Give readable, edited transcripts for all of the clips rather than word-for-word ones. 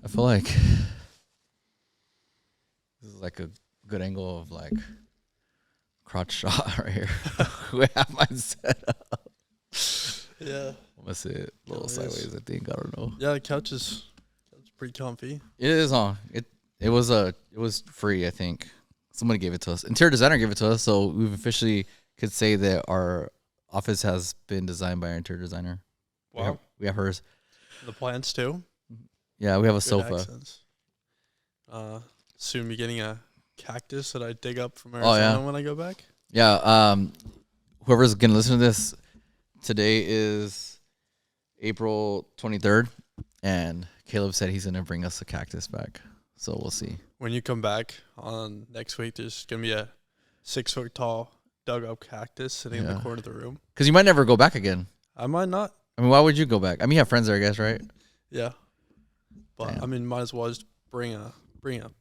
I feel like this is like a good angle of like crotch shot right here. We have mine set up. Yeah. I'm gonna sit a little Oh, yes. sideways. I think I don't know. Yeah, the couch is pretty comfy. It is on. It was free. I think somebody gave it to us. Interior designer gave it to us, so we've officially could say that our office has been designed by our interior designer. Wow. We have hers. The plants too. Yeah, we have a Good sofa. accents. Soon be getting a cactus that I dig up from Oh, Arizona yeah. when I go back. Yeah. Whoever's gonna listen to this, today is April 23rd, and Caleb said he's gonna bring us a cactus back. So we'll see. When you come back on next week, there's gonna be a 6 foot tall dug up cactus sitting in the Yeah. corner of the room. Because you might never go back again. I might not. I mean, why would you go back? I mean, you have friends there, I guess, right? Yeah. But Damn. I mean, might as well just bring a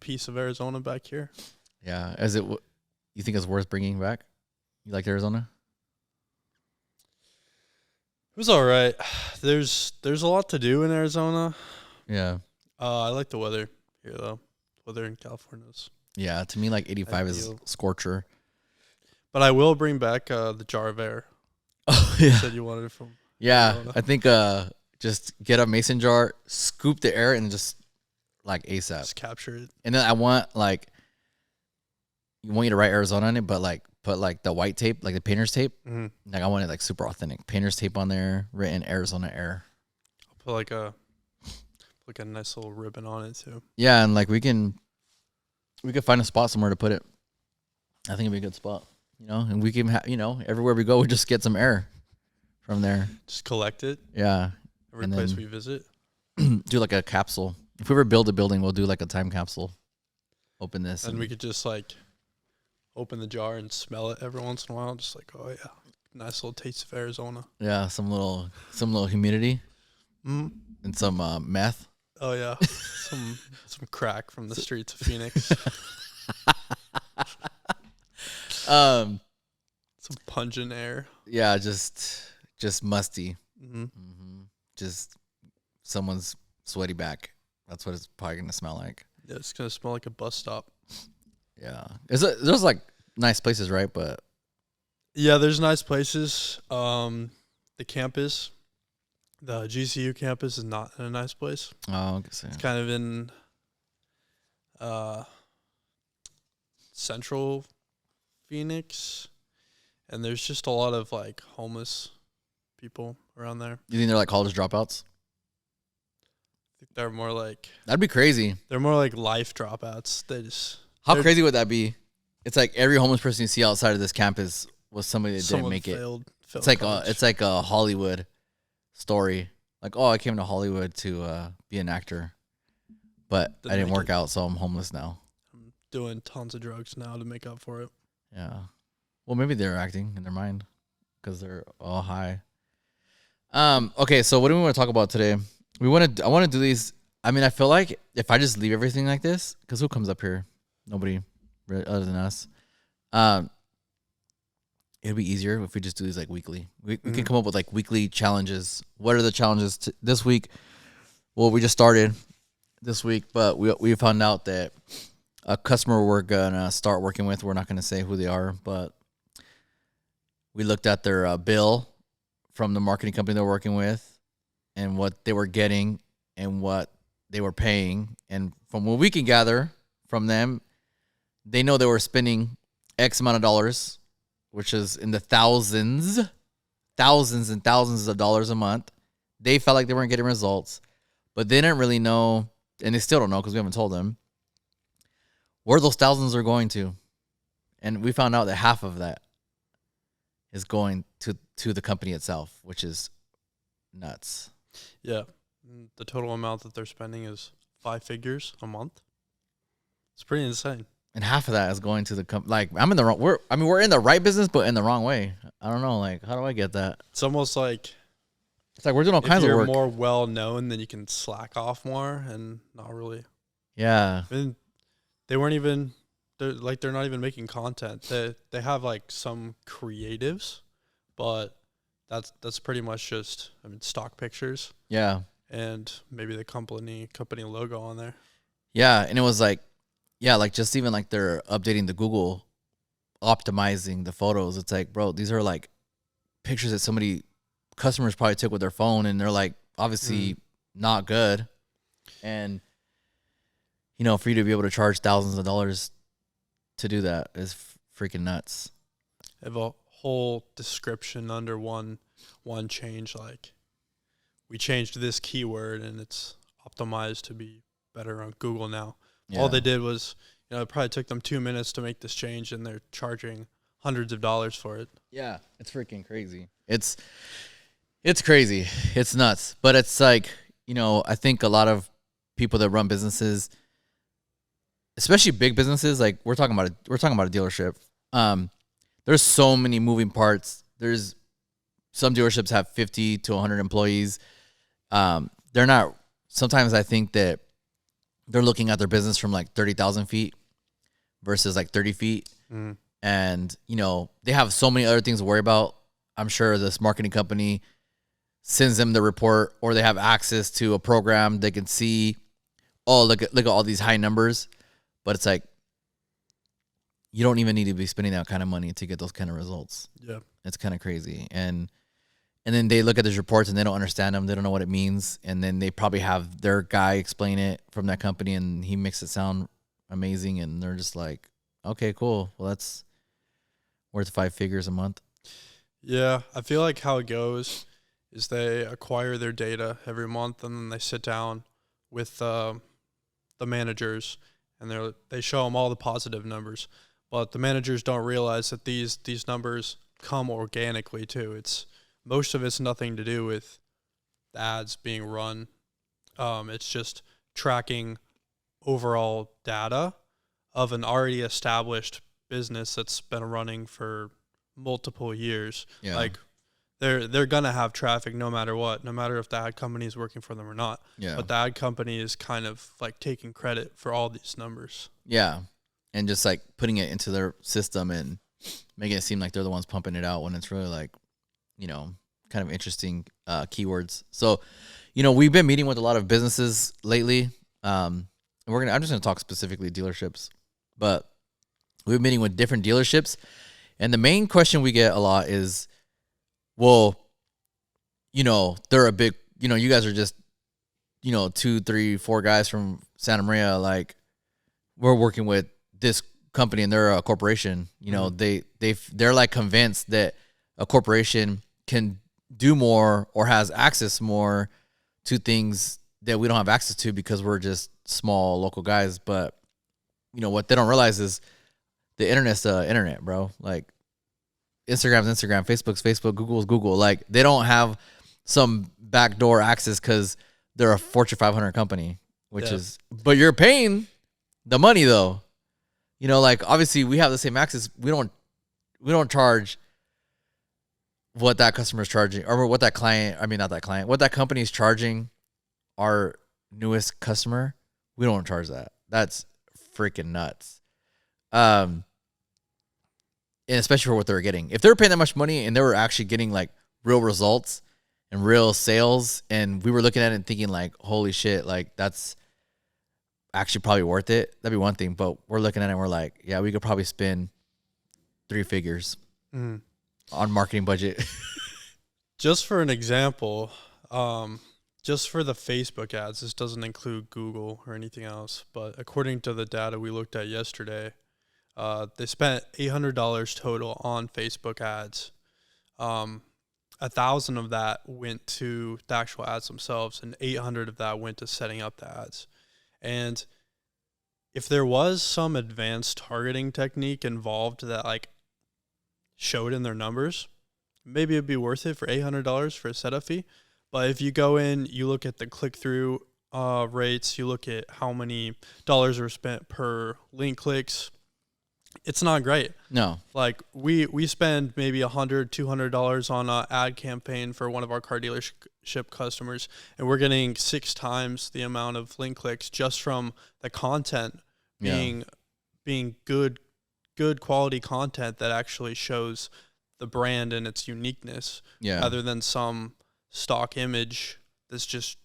piece of Arizona back here. Yeah. You think it's worth bringing back? You like Arizona? It was all right. There's a lot to do in Arizona. Yeah. I like the weather here though. Weather in California is. Yeah. To me, like 85 is Ideal. scorcher. But I will bring back the jar of air. Oh You yeah. said you wanted it from. Yeah. Arizona. I think just get a mason jar, scoop the air, and just like ASAP. Just capture it. And then I want you want you to write Arizona on it, but like put like the white tape, like the painter's tape. Mm-hmm. Like I want it like super authentic. Painter's tape on there, written Arizona Air. I'll put like a nice little ribbon on it too. Yeah, and like we could find a spot somewhere to put it. I think it'd be a good spot, and we can everywhere we go, we just get some air from there. Just collect it Yeah, every And place then- we visit. do like a capsule. If we ever build a building, we'll do like a time capsule. Open this, And we could just like open the jar and smell it every once in a while. Just like, oh yeah, nice little taste of Arizona. yeah, some little humidity Mm. and some meth. Oh yeah, some crack from the streets of Phoenix. Um, Some pungent air. yeah, just musty. Mm-hmm. Just someone's sweaty back. That's what it's probably gonna smell like. Yeah, it's gonna smell like a bus stop. Yeah, there's like nice places, right? But Yeah, there's nice places. The campus, the GCU campus, is not in a nice place. oh, okay, so, It's kind of in central Phoenix, and there's just a lot of like homeless people around there. you think they're like college dropouts? I think they're more like life dropouts. They just How They're- crazy would that be? It's like every homeless person you see outside of this campus was somebody that didn't someone make it. failed It's like a Hollywood story. Like, oh, I came to Hollywood to be an actor, but I Didn't didn't make work out, so I'm homeless now. I'm doing tons of drugs now to make up for it. Yeah. Well, maybe they're acting in their mind because they're all high. Okay, so what do we want to talk about today? I want to do these. I mean, I feel like if I just leave everything like this, because who comes up here? Nobody, other than us. It'd be easier if we just do these like weekly. We can come up with like weekly challenges. What are the challenges this week? Well, we just started this week, but we found out that a customer we're gonna start working with. We're not gonna say who they are, but we looked at their bill from the marketing company they're working with, and what they were getting and what they were paying, and from what we can gather from them, they know they were spending X amount of dollars, which is in the thousands and thousands of dollars a month. They felt like they weren't getting results, but they didn't really know, and they still don't know because we haven't told them, where those thousands are going to. And we found out that half of that is going to the company itself, which is nuts. Yeah, the total amount that they're spending is 5 figures a month. It's pretty insane. And half of that is going to the company. Like, we're in the right business, but in the wrong way. I don't know. Like, how do I get that? It's almost like It's like we're doing all if kinds of you're work. more well known, then you can slack off more and not really. Yeah. I mean, they're not even making content. They have like some creatives, but that's pretty much just stock pictures. Yeah. and maybe the company logo on there. Yeah, and it was like, yeah, like just even like they're updating the Google, optimizing the photos. It's like, bro, these are like pictures that customers probably took with their phone, and they're like obviously not good. And for you to be able to charge thousands of dollars to do that is freaking nuts. Have a whole description under one change. Like, we changed this keyword and it's optimized to be better on Google now. Yeah. All they did was, it probably took them 2 minutes to make this change, and they're charging hundreds of dollars for it. Yeah, it's freaking crazy. It's crazy. It's nuts. But it's like, I think a lot of people that run businesses, especially big businesses, like we're talking about a dealership. There's so many moving parts. There's some dealerships have 50 to 100 employees. They're not. Sometimes I think that they're looking at their business from like 30,000 feet versus like 30 feet. Mm. And, they have so many other things to worry about. I'm sure this marketing company sends them the report, or they have access to a program. They can see, look at all these high numbers. But it's like, you don't even need to be spending that kind of money to get those kind of results. Yeah. It's kind of crazy. And then they look at these reports and they don't understand them. They don't know what it means. And then they probably have their guy explain it from that company, and he makes it sound amazing. And they're just like, okay, cool. Well, that's worth 5 figures a month. Yeah. I feel like how it goes is they acquire their data every month, and then they sit down with the managers, and they show them all the positive numbers. But the managers don't realize that these numbers come organically too. Most of it's nothing to do with the ads being run. It's just tracking overall data of an already established business that's been running for multiple years. Yeah. Like, they're gonna have traffic no matter what, no matter if the ad company is working for them or not. Yeah. But the ad company is kind of like taking credit for all these numbers. Yeah. And just like putting it into their system and making it seem like they're the ones pumping it out, when it's really like, kind of interesting keywords. So, we've been meeting with a lot of businesses lately. I'm just gonna talk specifically dealerships, but we've been meeting with different dealerships, and the main question we get a lot is, well, they're a big, you guys are just, 2, 3, 4 guys from Santa Maria. Like, we're working with this company and they're a corporation. They're like convinced that a corporation can do more or has access more to things that we don't have access to because we're just small local guys. But what they don't realize is the internet's the internet, bro. Like, Instagram's Instagram, Facebook's Facebook, Google's Google. Like, they don't have some backdoor access because they're a Fortune 500 company, but you're paying the money though. Like, obviously we have the same access. We don't charge what that customer's charging, or what that what that company is charging our newest customer. We don't charge that. That's freaking nuts. And especially for what they were getting. If they were paying that much money and they were actually getting like real results and real sales, and we were looking at it and thinking like, holy shit, like that's actually probably worth it, that'd be one thing. But we're looking at it and we're like, yeah, we could probably spend 3 figures on marketing budget. Just for an example, just for the Facebook ads, this doesn't include Google or anything else, but according to the data we looked at yesterday, they spent $800 total on Facebook ads. 1,000 of that went to the actual ads themselves, and 800 of that went to setting up the ads. And if there was some advanced targeting technique involved that like showed in their numbers, maybe it'd be worth it for $800 for a setup fee. But if you go in, you look at the click-through rates, you look at how many dollars were spent per link clicks, it's not great. No. Like, we spend maybe $100, $200 on an ad campaign for one of our car dealership customers, and we're getting 6 times the amount of link clicks just from the content being good quality content that actually shows the brand and its uniqueness, rather than some stock image that's just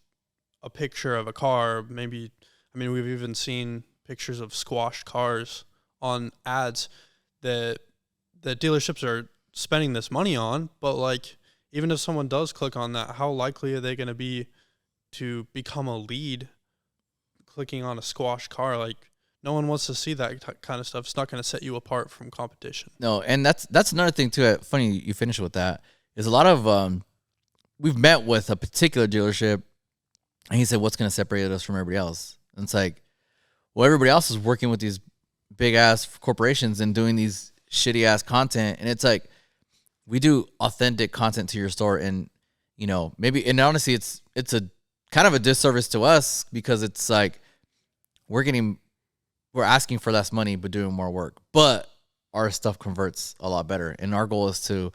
a picture of a car, maybe, I mean, we've even seen pictures of squashed cars on ads that dealerships are spending this money on. But like, even if someone does click on that, how likely are they going to be to become a lead clicking on a squashed car? Like, no one wants to see that kind of stuff. It's not going to set you apart from competition. No, and that's another thing too. Funny you finish with that. Is a lot of we've met with a particular dealership, and he said, "What's going to separate us from everybody else?" And it's like, well, everybody else is working with these big ass corporations and doing these shitty ass content, and it's like, we do authentic content to your store, and you know, maybe, and honestly, it's a kind of a disservice to us because it's like we're asking for less money but doing more work, but our stuff converts a lot better, and our goal is to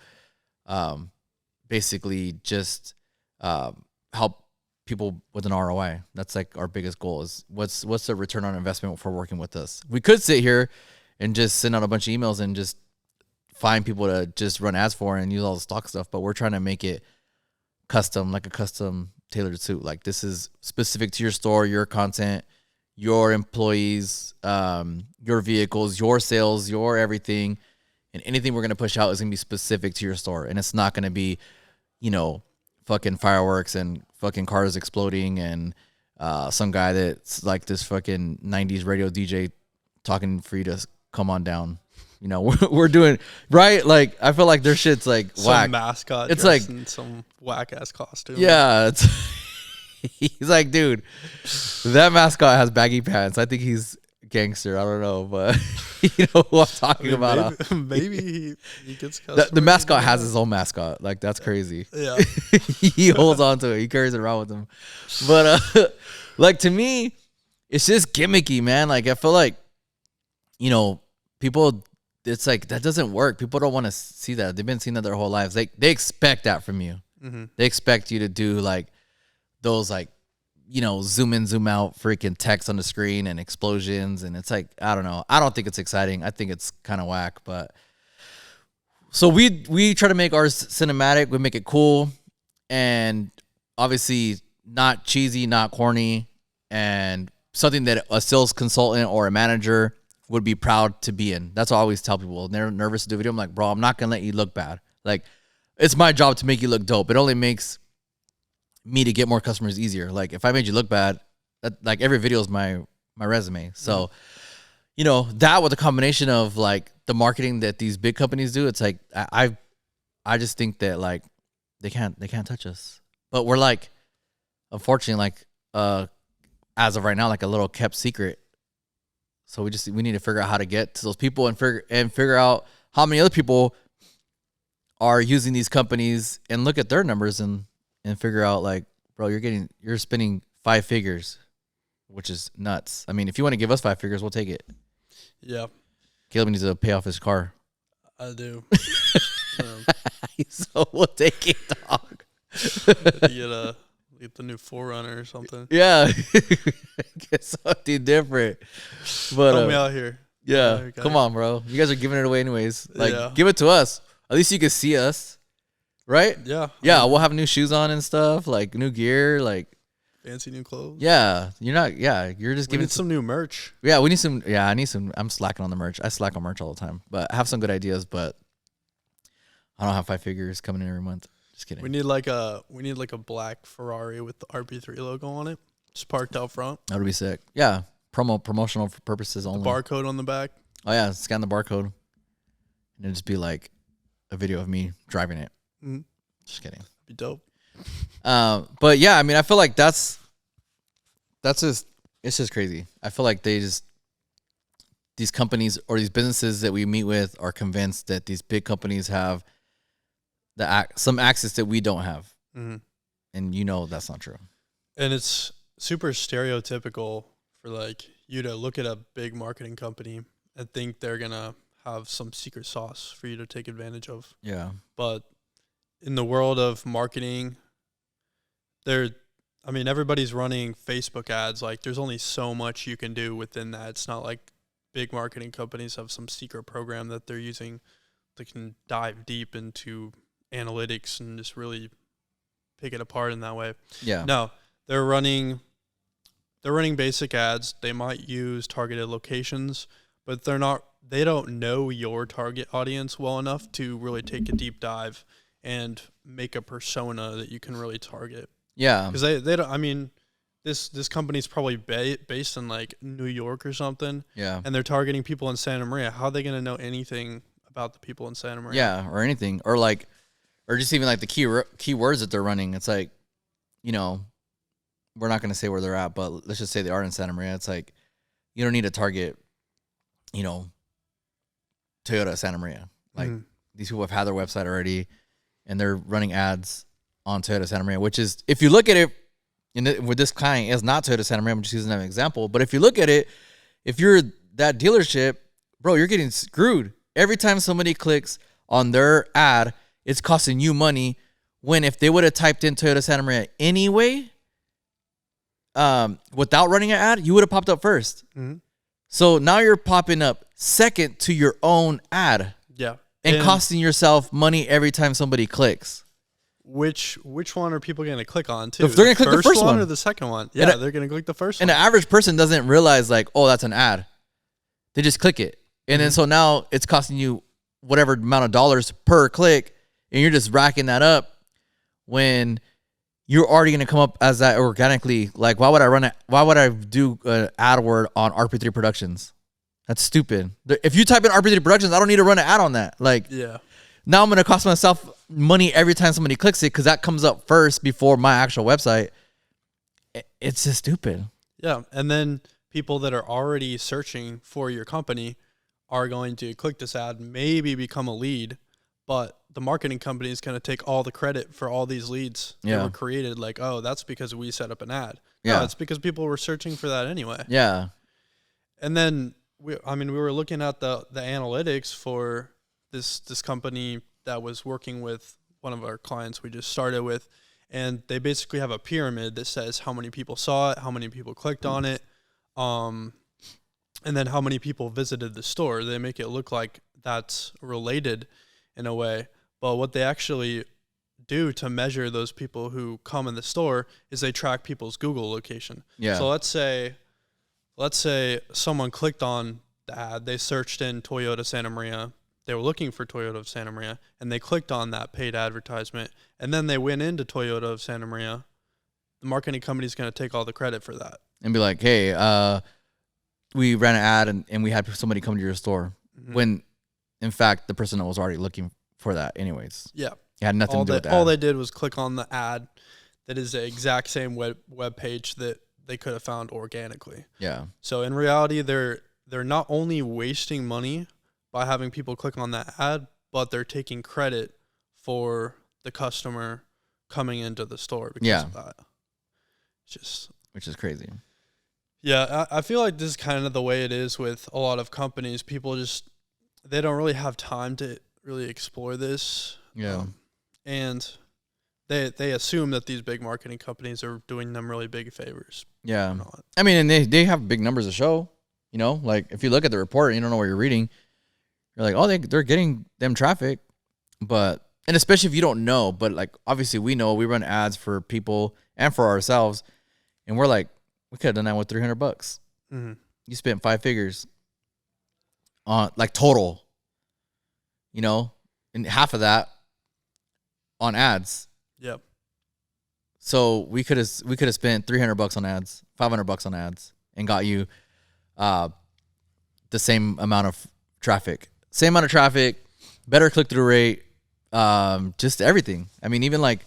basically just help people with an ROI. That's like our biggest goal is what's the return on investment for working with us. We could sit here and just send out a bunch of emails and just find people to just run ads for and use all the stock stuff, but we're trying to make it custom, like a custom tailored suit. Like, this is specific to your store, your content, your employees, your vehicles, your sales, your everything, and anything we're going to push out is going to be specific to your store. And it's not going to be, you know, fucking fireworks and fucking cars exploding and some guy that's like this fucking 90s radio DJ talking for you to come on down. You know, we're doing right. Like, I feel like their shit's like whack. Some mascot. It's like in some whack ass costume. Yeah, it's he's like, dude, that mascot has baggy pants. I think he's gangster. I don't know, but you know who I'm talking about. Maybe he gets the mascot has his own mascot. Like, that's crazy. Yeah, he holds on to it. He carries it around with him. But like, to me, it's just gimmicky, man. Like, I feel like, you know, people. It's like, that doesn't work. People don't want to see that. They've been seeing that their whole lives. They expect that from you. Mm-hmm. They expect you to do like those, like, you know, zoom in, zoom out, freaking text on the screen and explosions. And it's like, I don't know. I don't think it's exciting. I think it's kind of whack. But so we try to make ours cinematic. We make it cool and obviously not cheesy, not corny, and something that a sales consultant or a manager would be proud to be in. That's what I always tell people. They're nervous to do a video. I'm like, bro, I'm not gonna let you look bad. Like, it's my job to make you look dope. It only makes me to get more customers easier. Like, if I made you look bad, like, every video is my resume. So, you know, that with a combination of like the marketing that these big companies do, it's like I just think that like they can't touch us. But we're like, unfortunately, like as of right now, like a little kept secret. So we need to figure out how to get to those people and figure out how many other people are using these companies and look at their numbers and figure out, like, bro, you're spending 5 figures, which is nuts. I mean, if you want to give us 5 figures, we'll take it. Yeah. Caleb needs to pay off his car. I do. So we'll take it, dog. Get the new 4Runner or something. Yeah. Get something different. But help me out here. Yeah. Okay. Come on, bro. You guys are giving it away anyways. Like, give it to us. At least you can see us. Right? Yeah. Yeah, we'll have new shoes on and stuff, like new gear, like fancy new clothes. Yeah. You're just giving some new merch. Yeah, we need some. Yeah, I need some. I'm slacking on the merch. I slack on merch all the time. But I have some good ideas, but I don't have 5 figures coming in every month. Just kidding. We need like a black Ferrari with the RP3 logo on it, just parked out front. That would be sick. Yeah, promotional purposes only. The barcode on the back. Oh yeah, scan the barcode, and it'd just be like a video of me driving it. Mm-hmm. Just kidding. Be dope. But yeah, I mean, I feel like that's just, it's just crazy. I feel like these companies or these businesses that we meet with are convinced that these big companies have some access that we don't have. Mm-hmm. And you know that's not true. And it's super stereotypical for like you to look at a big marketing company and think they're gonna have some secret sauce for you to take advantage of. Yeah. But in the world of marketing, everybody's running Facebook ads. Like, there's only so much you can do within that. It's not like big marketing companies have some secret program that they're using that can dive deep into analytics and just really pick it apart in that way. Yeah. No, they're running basic ads. They might use targeted locations, but they don't know your target audience well enough to really take a deep dive and make a persona that you can really target. Yeah. Because they don't, I mean, this company's probably based in like New York or something. Yeah. And they're targeting people in Santa Maria. How are they going to know anything about the people in Santa Maria? Yeah, or anything, or just even like the keywords that they're running. It's like, you know, we're not going to say where they're at, but let's just say they are in Santa Maria. It's like, you don't need to target, you know, Toyota Santa Maria. Like these people have had their website already, and they're running ads on Toyota Santa Maria, which is, if you look at it, with this client, is not Toyota Santa Maria. I'm just using that as an example. But if you look at it, if you're that dealership, bro, you're getting screwed. Every time somebody clicks on their ad, it's costing you money. When if they would have typed in Toyota Santa Maria anyway, without running an ad, you would have popped up first. Mm-hmm. So now you're popping up second to your own ad. Yeah. And costing yourself money every time somebody clicks. Which one are people going to click on too? They're going to click the first one or the second one? Yeah, they're going to click the first one. And the average person doesn't realize like, oh, that's an ad. They just click it. And then so now it's costing you whatever amount of dollars per click, and you're just racking that up when you're already going to come up as that organically. Like, why would I do an AdWord on RP3 Productions? That's stupid. If you type in RP3 Productions, I don't need to run an ad on that. Like, yeah. Now I'm going to cost myself money every time somebody clicks it because that comes up first before my actual website. It's just stupid. Yeah. And then people that are already searching for your company are going to click this ad, maybe become a lead, but the marketing company is going to take all the credit for all these leads that were created. Like, oh, that's because we set up an ad. Yeah. No, it's because people were searching for that anyway. Yeah. And then, we were looking at the analytics for this company that was working with one of our clients we just started with, and they basically have a pyramid that says how many people saw it, how many people clicked on it, and then how many people visited the store. They make it look like that's related in a way, but what they actually do to measure those people who come in the store is they track people's Google location. Yeah. So let's say someone clicked on the ad, they searched in Toyota Santa Maria, they were looking for Toyota of Santa Maria, and they clicked on that paid advertisement, and then they went into Toyota of Santa Maria. The marketing company is going to take all the credit for that. And be like, hey, we ran an ad and we had somebody come to your store. Mm-hmm. When, in fact, the person was already looking for that anyways. Yeah. It had nothing to do with that. All they did was click on the ad that is the exact same web page that they could have found organically. Yeah. So in reality, they're not only wasting money by having people click on that ad, but they're taking credit for the customer coming into the store because of that. Which is crazy. Yeah, I feel like this is kind of the way it is with a lot of companies. People they don't really have time to really explore this. Yeah. And they assume that these big marketing companies are doing them really big favors. Yeah. I mean, and they have big numbers to show, you know, like if you look at the report and you don't know what you're reading, you're like, oh, they're getting them traffic. And especially if you don't know, but like, obviously we know we run ads for people and for ourselves. And we're like, we could have done that with $300. Mm-hmm. You spent 5 figures on like total, you know, and half of that on ads. Yep. So we could have spent $300 on ads, $500 on ads, and got you the same amount of traffic. Same amount of traffic, better click-through rate, just everything. I mean, even like,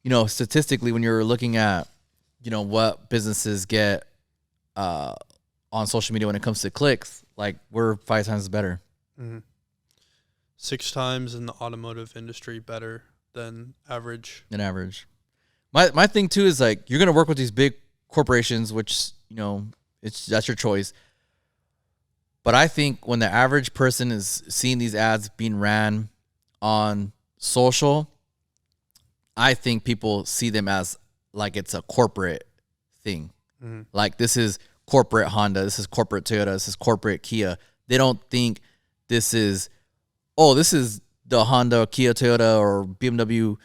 you know, statistically, when you're looking at, you know, what businesses get on social media when it comes to clicks, like we're 5 times better. Mm-hmm. 6 times in the automotive industry better than average. My thing too is like you're gonna work with these big corporations, which, you know, that's your choice. But I think when the average person is seeing these ads being ran on social, I think people see them as like it's a corporate thing. Mm-hmm. Like this is corporate Honda, this is corporate Toyota, this is corporate Kia. They don't think this is the Honda, Kia, Toyota, or BMW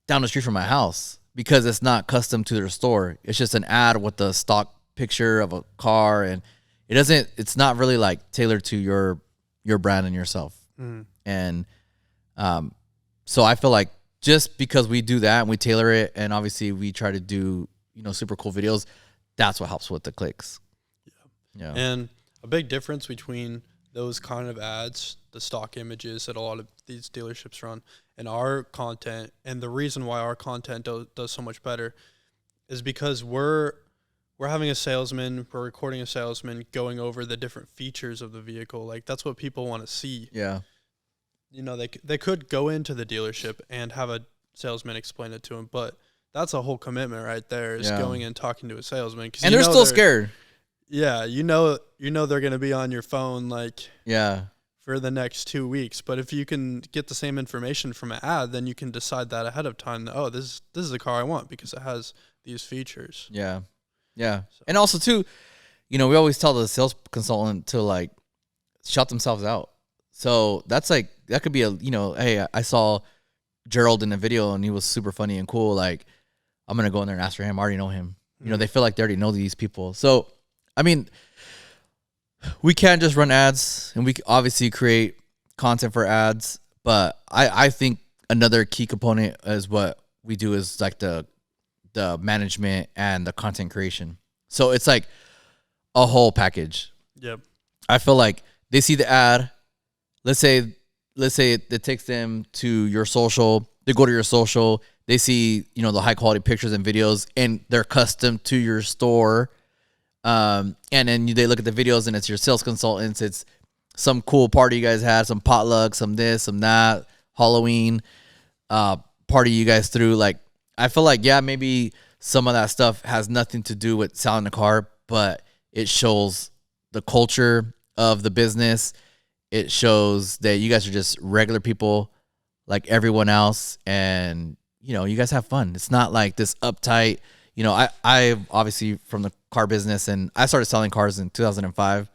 down the street from my house. because it's not custom to their store. It's just an ad with the stock picture of a car, and it's not really like tailored to your brand and yourself. And so I feel like just because we do that and we tailor it, and obviously we try to do, super cool videos, that's what helps with the clicks. Yeah. And a big difference between those kind of ads, the stock images that a lot of these dealerships run, and our content, and the reason why our content does so much better is because we're having a salesman, we're recording a salesman going over the different features of the vehicle. Like, that's what people want to see. Yeah. They could go into the dealership and have a salesman explain it to them, but that's a whole commitment right there, is going and talking to a salesman. And they're still scared. Yeah, they're going to be on your phone for the next 2 weeks. But if you can get the same information from an ad, then you can decide that ahead of time that, oh, this is the car I want because it has these features. Yeah. Yeah. So. And also too, we always tell the sales consultant to shout themselves out. So that's that could be hey, I saw Gerald in a video and he was super funny and cool. Like, I'm going to go in there and ask for him. I already know him. They feel like they already know these people. So, I mean, we can't just run ads, and we obviously create content for ads. But I think another key component is what we do is like the management and the content creation. So it's like a whole package. Yep. I feel like they see the ad. Let's say it takes them to your social. They go to your social. They see, the high quality pictures and videos, and they're custom to your store. And then they look at the videos, and it's your sales consultants. It's some cool party you guys had, some potluck, some this, some that, Halloween party you guys threw. Like, I feel like, yeah, maybe some of that stuff has nothing to do with selling the car, but it shows the culture of the business. It shows that you guys are just regular people like everyone else, and you guys have fun. It's not like this uptight. I obviously from the car business, and I started selling cars in 2005.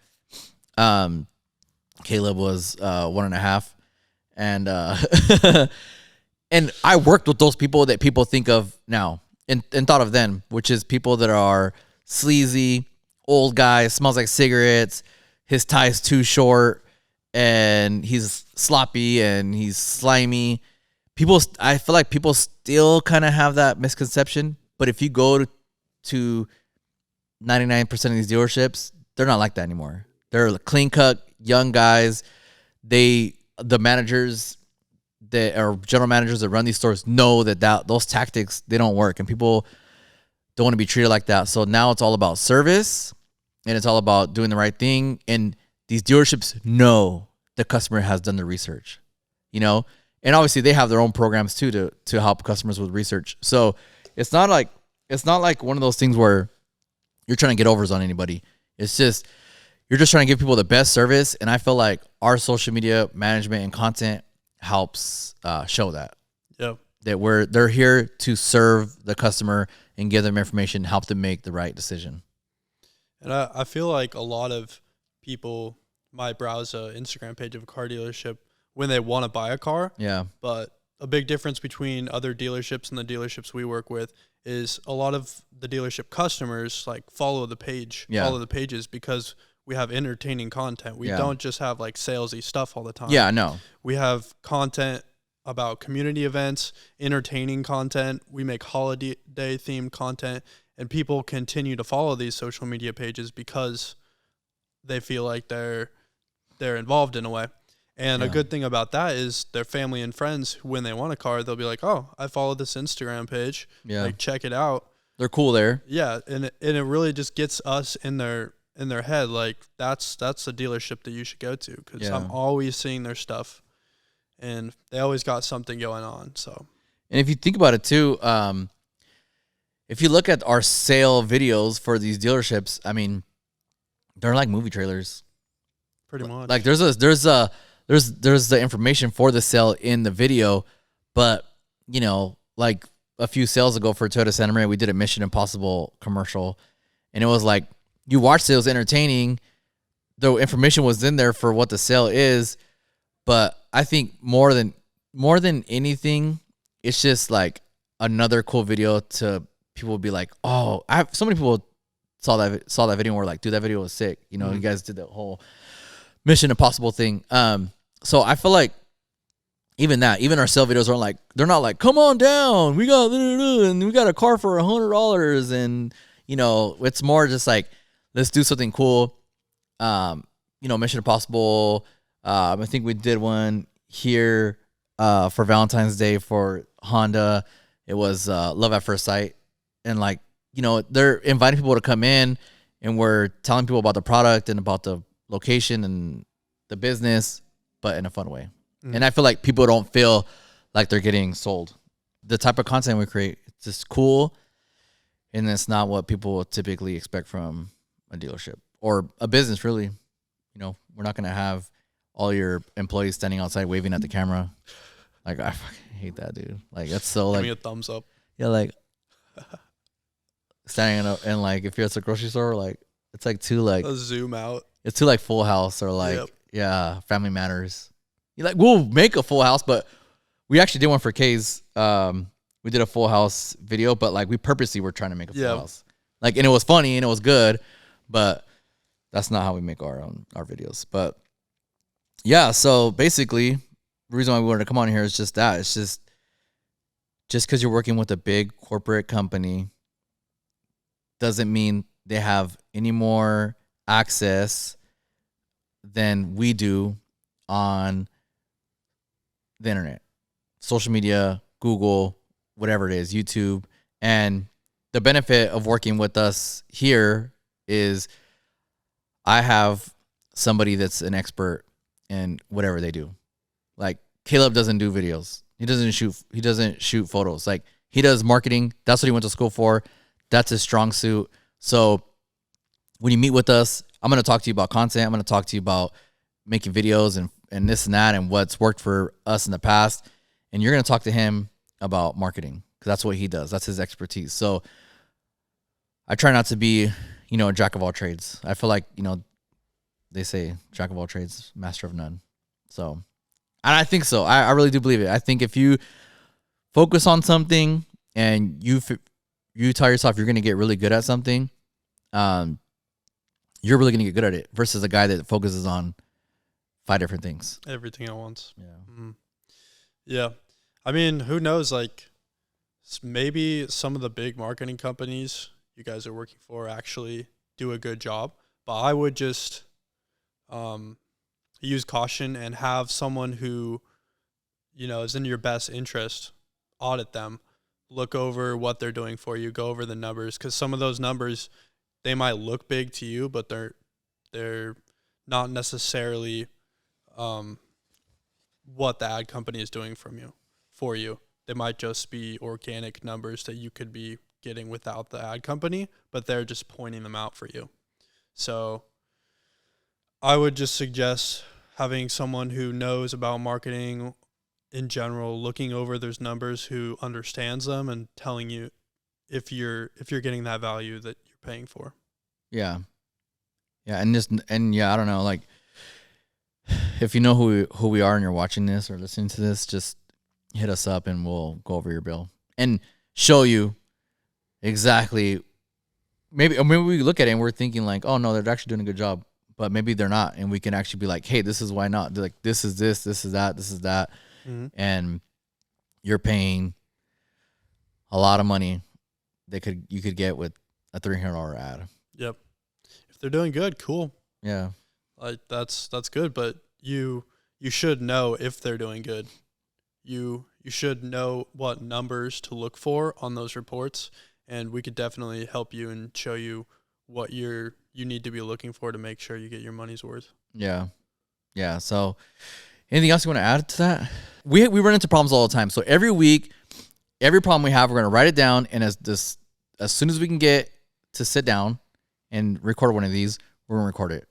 Caleb was 1.5, and and I worked with those people that people think of now and thought of then, which is people that are sleazy, old guy, smells like cigarettes, his tie's too short, and he's sloppy and he's slimy. I feel like people still kind of have that misconception, but if you go to 99% of these dealerships, they're not like that anymore. They're clean cut, young guys. The managers that are general managers that run these stores know that those tactics, they don't work, and people don't want to be treated like that. So now it's all about service, and it's all about doing the right thing. And these dealerships know the customer has done the research, and obviously they have their own programs too to help customers with research. So it's not like one of those things where you're trying to get overs on anybody. It's just you're just trying to give people the best service, and I feel like our social media management and content helps show that. Yep. That they're here to serve the customer and give them information, help them make the right decision. And I feel like a lot of people might browse an Instagram page of a car dealership when they want to buy a car. Yeah. But a big difference between other dealerships and the dealerships we work with is a lot of the dealership customers follow the pages because we have entertaining content. We don't just have salesy stuff all the time. Yeah, no. We have content about community events, entertaining content. We make holiday themed content, and people continue to follow these social media pages because they feel like they're involved in a way. And a good thing about that is their family and friends, when they want a car, they'll be like, oh, I follow this Instagram page. Yeah. Check it out. They're cool there. Yeah. And it really just gets us in their head. That's the dealership that you should go to, because I'm always seeing their stuff, and they always got something going on. So, and if you think about it too, if you look at our sale videos for these dealerships, I mean, they're like movie trailers. Pretty much. Like there's the information for the sale in the video, but like a few sales ago for Toyota Santa Maria, we did a Mission Impossible commercial, and it was like you watched it was entertaining. The information was in there for what the sale is, but I think more than anything, it's just like another cool video to people will be like, oh, I have so many people saw that video and were like, dude, that video was sick. You know, you guys did the whole Mission Impossible thing. So I feel like even our sale videos aren't like, they're not like, come on down, we got and we got a car for $100, and you know, it's more just like, let's do something cool. You know, Mission Impossible. I think we did one here for Valentine's Day for Honda. It was Love at First Sight, and like, you know, they're inviting people to come in, and we're telling people about the product and about the location and the business, but in a fun way. And I feel like people don't feel like they're getting sold. The type of content we create, it's just cool, and it's not what people typically expect from a dealership or a business, really. You know, we're not going to have all your employees standing outside waving at the camera. Like, I fucking hate that, dude. Like, that's so, like... Give me a thumbs up. Yeah, like... standing up, and, like, if you're at the grocery store, like, it's, like, too, like... Let's zoom out. It's too, like, Full House or, like, yeah, Family Matters. You're like, we'll make a Full House, but we actually did one for K's. We did a Full House video, but, like, we purposely were trying to make a Full House. Like, and it was funny, and it was good, but that's not how we make our videos. But, yeah, so, basically... The reason why we wanted to come on here is just that. It's just because you're working with a big corporate company doesn't mean they have any more access than we do on the internet, social media, Google, whatever it is, YouTube. And the benefit of working with us here is I have somebody that's an expert in whatever they do. Like, Caleb doesn't do videos. He doesn't shoot photos. Like, he does marketing. That's what he went to school for. That's his strong suit. So when you meet with us, I'm going to talk to you about content. I'm going to talk to you about making videos and this and that and what's worked for us in the past. And you're going to talk to him about marketing because that's what he does. That's his expertise. So I try not to be, you know, a jack of all trades. I feel like, you know, they say jack of all trades, master of none. So... and I think so. I really do believe it. I think if you focus on something and you tell yourself you're going to get really good at something, you're really going to get good at it versus a guy that focuses on 5 different things. Everything at once. Yeah. Mm-hmm. Yeah. I mean, who knows? Like, maybe some of the big marketing companies you guys are working for actually do a good job. But I would just... use caution and have someone who, you know, is in your best interest, audit them, look over what they're doing for you, go over the numbers, because some of those numbers, they might look big to you, but they're not necessarily what the ad company is doing for you. They might just be organic numbers that you could be getting without the ad company, but they're just pointing them out for you. So I would just suggest having someone who knows about marketing in general, looking over those numbers, who understands them and telling you if you're getting that value that you're paying for. Yeah. Yeah. And I don't know, like, if you know who we are and you're watching this or listening to this, just hit us up and we'll go over your bill and show you exactly. Maybe we look at it and we're thinking like, oh no, they're actually doing a good job. But maybe they're not, and we can actually be like, hey, this is why not. They're like, this is this is that, this is that. Mm-hmm. And you're paying a lot of money you could get with a $300 ad. Yep. If they're doing good, cool. Yeah. Like that's good, but you should know if they're doing good. You should know what numbers to look for on those reports, and we could definitely help you and show you what you need to be looking for to make sure you get your money's worth. Yeah. Yeah. So anything else you want to add to that? We run into problems all the time. So every week, every problem we have, we're going to write it down. And as soon as we can get to sit down and record one of these, we're going to record it.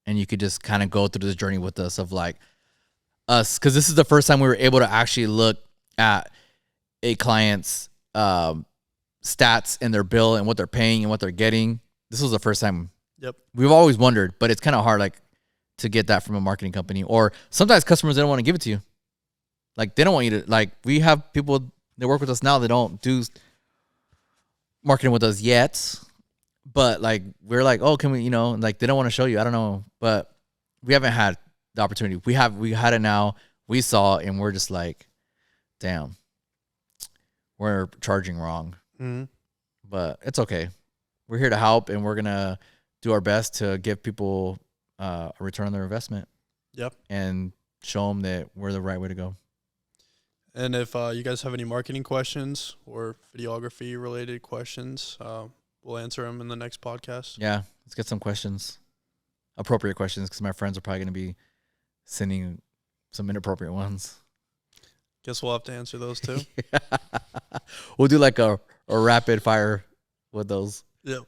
And you could just kind of go through this journey with us of like us. Cause this is the first time we were able to actually look at a client's stats and their bill and what they're paying and what they're getting. This was the first time. Yep. We've always wondered, but it's kind of hard, like, to get that from a marketing company. Or sometimes customers, they don't want to give it to you. Like, they don't want you to, like, we have people They work with us now. They don't do marketing with us yet, but like we're like, oh, can we? Like they don't want to show you. I don't know, but we haven't had the opportunity. We had it now. We saw it, and we're just like, damn, we're charging wrong. Mm-hmm. But it's okay. We're here to help, and we're gonna do our best to give people a return on their investment. Yep. And show them that we're the right way to go. And if you guys have any marketing questions or videography related questions, we'll answer them in the next podcast. Yeah, let's get some questions, appropriate questions, because my friends are probably going to be sending some inappropriate ones. Guess we'll have to answer those too. We'll do like a rapid fire with those. Yep.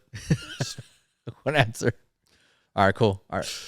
One answer. All right, cool. All right.